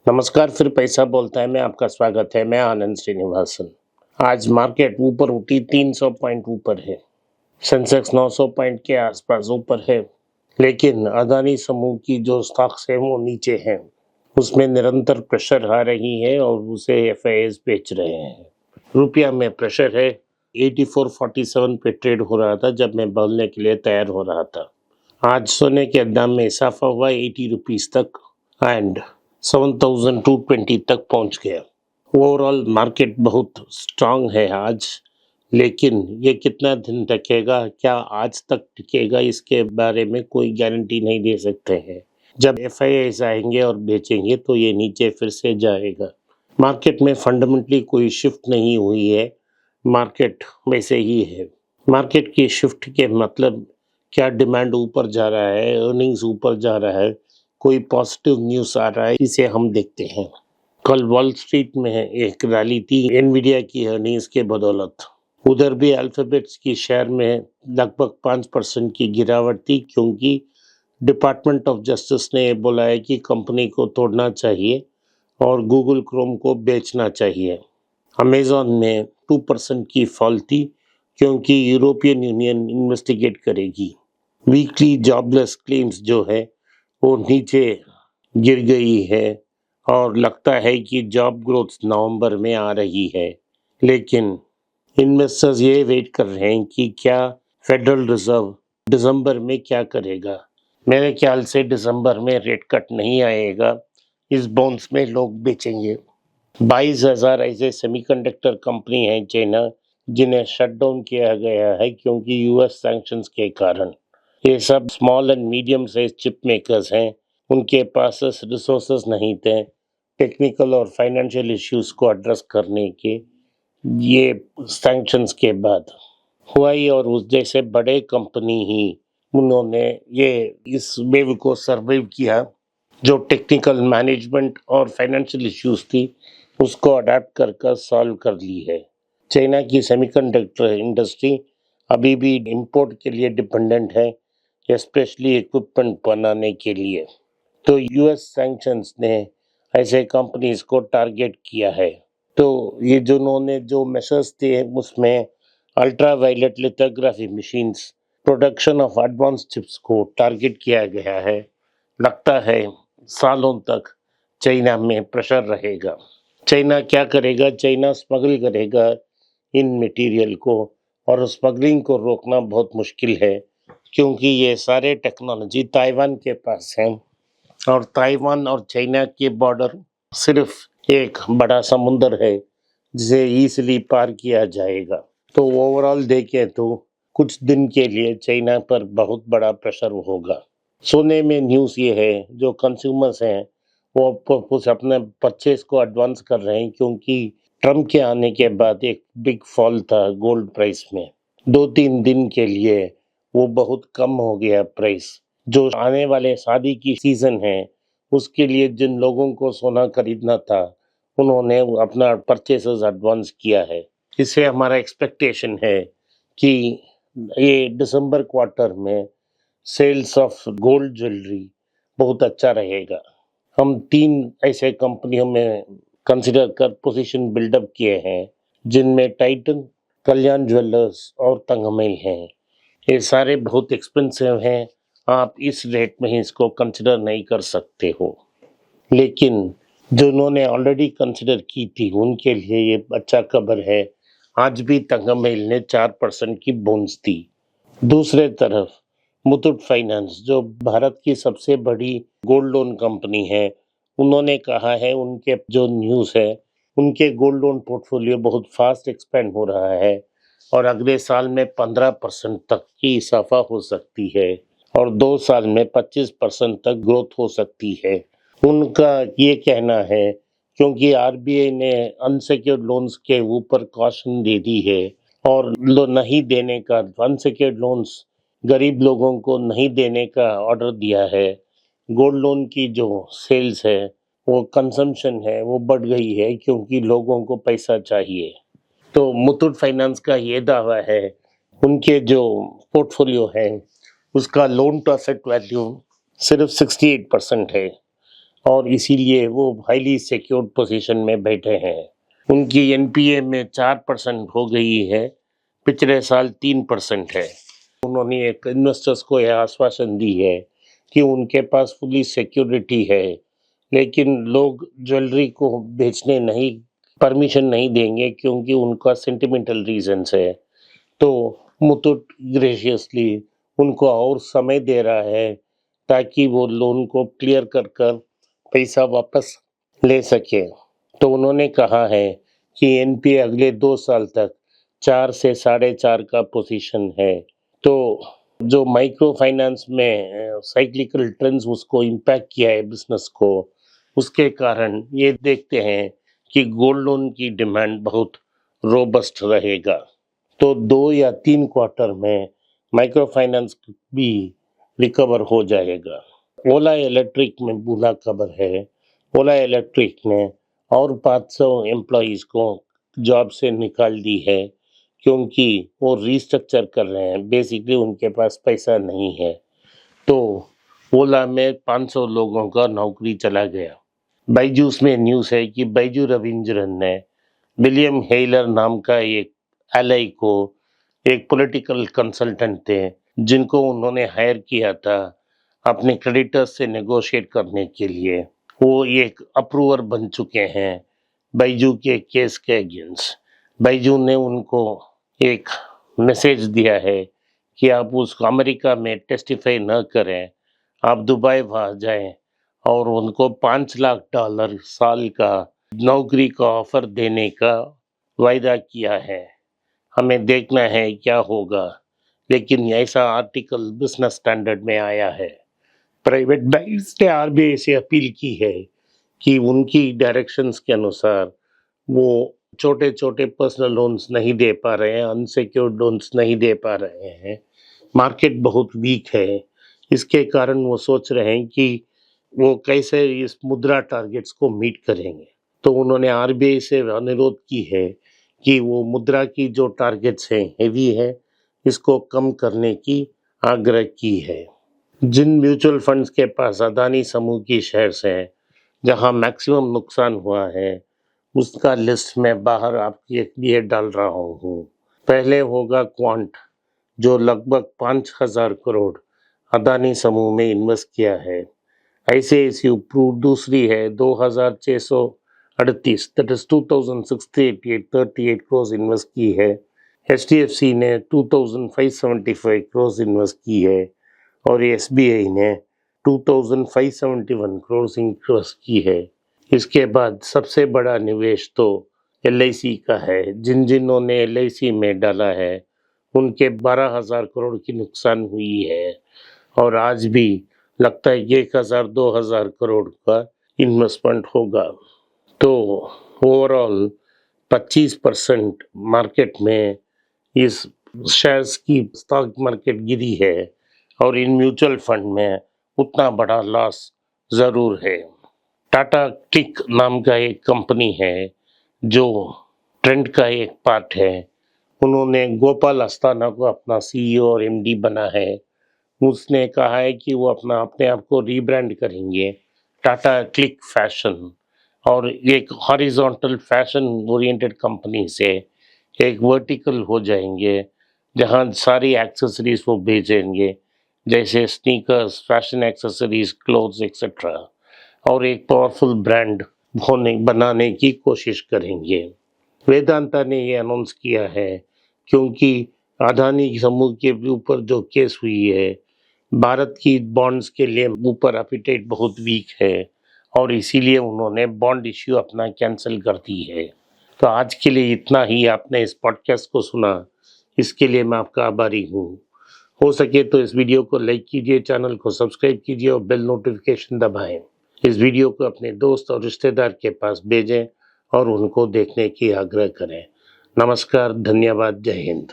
नमस्कार, फिर पैसा बोलता है में आपका स्वागत है। मैं आनंद श्रीनिवासन। आज मार्केट ऊपर उठी 300 पॉइंट ऊपर है। सेंसेक्स 900 पॉइंट के आसपास ऊपर है, लेकिन अदानी समूह की जो स्टॉक्स है वो नीचे हैं। उसमें निरंतर प्रेशर आ रही है और उसे एफआईएस बेच रहे हैं। रुपया में प्रेशर है। 8447 पे ट्रेड हो रहा था जब मैं बोलने के लिए तैयार हो रहा था। आज सोने के दाम में इजाफा हुआ 80 रुपीज तक एंड 7220 तक पहुंच गया। ओवरऑल मार्केट बहुत स्ट्रांग है आज, लेकिन ये कितना दिन टिकेगा, क्या आज तक टिकेगा, इसके बारे में कोई गारंटी नहीं दे सकते हैं। जब एफआईआईस आएंगे और बेचेंगे तो ये नीचे फिर से जाएगा। मार्केट में फंडामेंटली कोई शिफ्ट नहीं हुई है, मार्केट वैसे ही है। मार्केट की शिफ्ट के मतलब क्या, डिमांड ऊपर जा रहा है, अर्निंग्स ऊपर जा रहा है, कोई पॉजिटिव न्यूज़ आ रहा है, इसे हम देखते हैं। कल वॉल स्ट्रीट में एक रैली थी एनवीडिया की अर्निंग्स के बदौलत। उधर भी अल्फाबेट्स की शेयर में लगभग 5% की गिरावट थी, क्योंकि डिपार्टमेंट ऑफ जस्टिस ने बोला है कि कंपनी को तोड़ना चाहिए और गूगल क्रोम को बेचना चाहिए। अमेजॉन में 2% की फॉल थी, क्योंकि यूरोपियन यूनियन इन्वेस्टिगेट करेगी। वीकली जॉबलेस क्लेम्स जो है वो नीचे गिर गई है और लगता है कि जॉब ग्रोथ नवंबर में आ रही है। लेकिन इन्वेस्टर्स ये वेट कर रहे हैं कि क्या फेडरल रिजर्व दिसंबर में क्या करेगा। मेरे ख्याल से दिसंबर में रेट कट नहीं आएगा। इस बॉन्ड्स में लोग बेचेंगे। 22,000 ऐसे सेमीकंडक्टर कंपनी हैं चाइना जिन्हें शट डाउन किया गया है, क्योंकि यूएस सैंक्शंस के कारण। ये सब small and medium size chip makers हैं। उनके पास रिसोर्सेज नहीं थे टेक्निकल और फाइनेंशियल इश्यूज को एड्रेस करने के। ये सैंक्शंस के बाद हुआई और उस जैसे बड़े कंपनी ही उन्होंने ये इस वेव को सर्वाइव किया। जो टेक्निकल मैनेजमेंट और फाइनेंशियल इश्यूज थी उसको अडेप्ट कर सॉल्व कर ली है। चाइना की सेमीकंडक्टर इंडस्ट्री अभी भी इंपोर्ट के लिए डिपेंडेंट है, स्पेशली इक्विपमेंट बनाने के लिए। तो यूएस सैंक्शंस ने ऐसे कंपनीज को टारगेट किया है। तो ये जो उन्होंने जो मेशर्स थे उसमें ultra violet lithography machines, production of advance chips को टारगेट किया गया है। लगता है सालों तक चाइना में प्रेशर रहेगा। चाइना क्या करेगा? चाइना स्मगल करेगा इन मटेरियल को, और स्मगलिंग को रोकना बहुत मुश्किल है, क्योंकि ये सारे टेक्नोलॉजी ताइवान के पास है और ताइवान और चाइना के बॉर्डर सिर्फ एक बड़ा समुंदर है जिसे इजीली पार किया जाएगा। तो ओवरऑल देखें तो कुछ दिन के लिए चाइना पर बहुत बड़ा प्रेशर होगा। सोने में न्यूज़ ये है, जो कंज्यूमर्स हैं वो कुछ अपने परचेज को एडवांस कर रहे हैं, क्योंकि ट्रम्प के आने के बाद एक बिग फॉल था गोल्ड प्राइस में। 2-3 दिन के लिए वो बहुत कम हो गया प्राइस। जो आने वाले शादी की सीजन है उसके लिए जिन लोगों को सोना खरीदना था उन्होंने अपना परचेसेस एडवांस किया है। इससे हमारा एक्सपेक्टेशन है कि ये दिसंबर क्वार्टर में सेल्स ऑफ गोल्ड ज्वेलरी बहुत अच्छा रहेगा। हम 3 ऐसे कंपनियों में कंसिडर कर पोजीशन बिल्डअप किए हैं, जिनमें टाइटन, कल्याण ज्वेलर्स और तंगमइल हैं। ये सारे बहुत एक्सपेंसिव हैं, आप इस रेट में ही इसको कंसिडर नहीं कर सकते हो। लेकिन जिन्होंने ऑलरेडी कंसिडर की थी उनके लिए ये अच्छा खबर है। आज भी तंगमइल ने 4% की बोन्स दी। दूसरे तरफ मुथूट फाइनेंस, जो भारत की सबसे बड़ी गोल्ड लोन कंपनी है, उन्होंने कहा है उनके जो न्यूज़ है उनके गोल्ड लोन पोर्टफोलियो बहुत फास्ट एक्सपेंड हो रहा है और अगले साल में 15% तक की इजाफा हो सकती है और 2 साल में 25% तक ग्रोथ हो सकती है। उनका ये कहना है, क्योंकि आरबीआई ने अनसेक्योर्ड लोन्स के ऊपर कॉशन दे दी है और नहीं देने का, अनसेक्योर्ड लोन्स गरीब लोगों को नहीं देने का ऑर्डर दिया है। गोल्ड लोन की जो सेल्स है, वो कंजम्पशन है, वो बढ़ गई है क्योंकि लोगों को पैसा चाहिए। तो मुथूट फाइनेंस का ये दावा है उनके जो पोर्टफोलियो है उसका लोन टू असेट वैल्यू सिर्फ 68% है और इसीलिए वो हाईली सिक्योर्ड पोजीशन में बैठे हैं। उनकी एनपीए में 4% हो गई है, पिछले साल 3% है। उन्होंने एक इन्वेस्टर्स को यह आश्वासन दी है कि उनके पास फुली सिक्योरिटी है, लेकिन लोग ज्वेलरी को बेचने नहीं परमिशन नहीं देंगे क्योंकि उनका सेंटिमेंटल रीजंस है। तो मुथूट ग्रेशियसली उनको और समय दे रहा है ताकि वो लोन को क्लियर कर कर पैसा वापस ले सके। तो उन्होंने कहा है कि एनपीए अगले 2 साल तक 4 से 4.5 का पोजीशन है। तो जो माइक्रो फाइनेंस में साइक्लिकल ट्रेंड्स उसको इम्पैक्ट किया है बिजनेस को, उसके कारण ये देखते हैं कि गोल्ड लोन की डिमांड बहुत रोबस्ट रहेगा। तो 2 या 3 क्वार्टर में माइक्रो फाइनेंस भी रिकवर हो जाएगा। ओला इलेक्ट्रिक में बुरा खबर है। ओला इलेक्ट्रिक ने और 500 एम्प्लॉइज को जॉब से निकाल दी है क्योंकि वो रीस्ट्रक्चर कर रहे हैं। बेसिकली उनके पास पैसा नहीं है। तो ओला में 500 लोगों का नौकरी चला गया। बायजूस में न्यूज़ है कि बायजू रविंद्रन ने विलियम हेलर नाम का एक एलआई को, एक पॉलिटिकल कंसल्टेंट थे जिनको उन्होंने हायर किया था अपने क्रेडिटर्स से नेगोशिएट करने के लिए, वो एक अप्रूवर बन चुके हैं बायजू के केस के अगेंस्ट। बायजू ने उनको एक मैसेज दिया है कि आप उस अमेरिका में टेस्टिफाई न करें, आप दुबई वहाँ जाएं, और उनको $5 लाख साल का नौकरी का ऑफर देने का वायदा किया है। हमें देखना है क्या होगा, लेकिन ऐसा आर्टिकल बिजनेस स्टैंडर्ड में आया है। प्राइवेट बैंक्स ने आरबीआई से अपील की है कि उनकी डायरेक्शंस के अनुसार वो छोटे छोटे पर्सनल लोन्स नहीं दे पा रहे हैं, अनसिक्योर्ड लोन्स नहीं दे पा रहे हैं, मार्केट बहुत वीक है। इसके कारण वो सोच रहे हैं कि वो कैसे इस मुद्रा टारगेट्स को मीट करेंगे। तो उन्होंने आरबीआई से अनुरोध की है कि वो मुद्रा की जो टारगेट्स हैं हेवी है, इसको कम करने की आग्रह की है। जिन म्यूचुअल फंड्स के पास अदानी समूह की शेयर्स हैं जहां मैक्सिमम नुकसान हुआ है, उसका लिस्ट में बाहर आपके लिए डाल रहा हूँ। पहले होगा क्वांट, जो लगभग 5,000 करोड़ अदानी समूह में इन्वेस्ट किया है। ICICI प्रूव दूसरी है 2,638, दैट इज 2,638 करोड़ इन्वेस्ट की है। HDFC ने 2,575 करोड़ इन्वेस्ट की है और SBI ने 2,571 करोड़ इन्वेस्ट की है। इसके बाद सबसे बड़ा निवेश तो LIC का है। जिन्होंने LIC में डाला है उनके 12,000 करोड़ की नुकसान हुई है और आज भी लगता है कि 1,000-2,000 करोड़ का इन्वेस्टमेंट होगा। तो ओवरऑल 25% मार्केट में इस शेयर्स की स्टॉक मार्केट गिरी है और इन म्यूचुअल फंड में उतना बड़ा लॉस ज़रूर है। टाटा क्लिक नाम का एक कंपनी है जो ट्रेंड का एक पार्ट है। उन्होंने गोपाल अस्थाना को अपना CEO और MD बना है। उसने कहा है कि वो अपने आप को रीब्रांड करेंगे टाटा क्लिक फैशन, और एक हॉरिजॉन्टल फैशन ओरिएंटेड कंपनी से एक वर्टिकल हो जाएंगे जहां सारी एक्सेसरीज वो बेचेंगे, जैसे sneakers, fashion accessories, clothes etcetera, और एक पावरफुल ब्रांड बनाने की कोशिश करेंगे। वेदांता ने ये अनाउंस किया है क्योंकि अदानी समूह के ऊपर जो केस हुई है, भारत की बॉन्ड्स के लिए ऊपर एपिटाइट बहुत वीक है और इसीलिए उन्होंने बॉन्ड इश्यू अपना कैंसिल कर दी है। तो आज के लिए इतना ही। आपने इस पॉडकास्ट को सुना, इसके लिए मैं आपका आभारी हूँ। हो सके तो इस वीडियो को लाइक कीजिए, चैनल को सब्सक्राइब कीजिए और बेल नोटिफिकेशन दबाएं। इस वीडियो को अपने दोस्त और रिश्तेदार के पास भेजें और उनको देखने की आग्रह करें। नमस्कार, धन्यवाद, जय हिंद।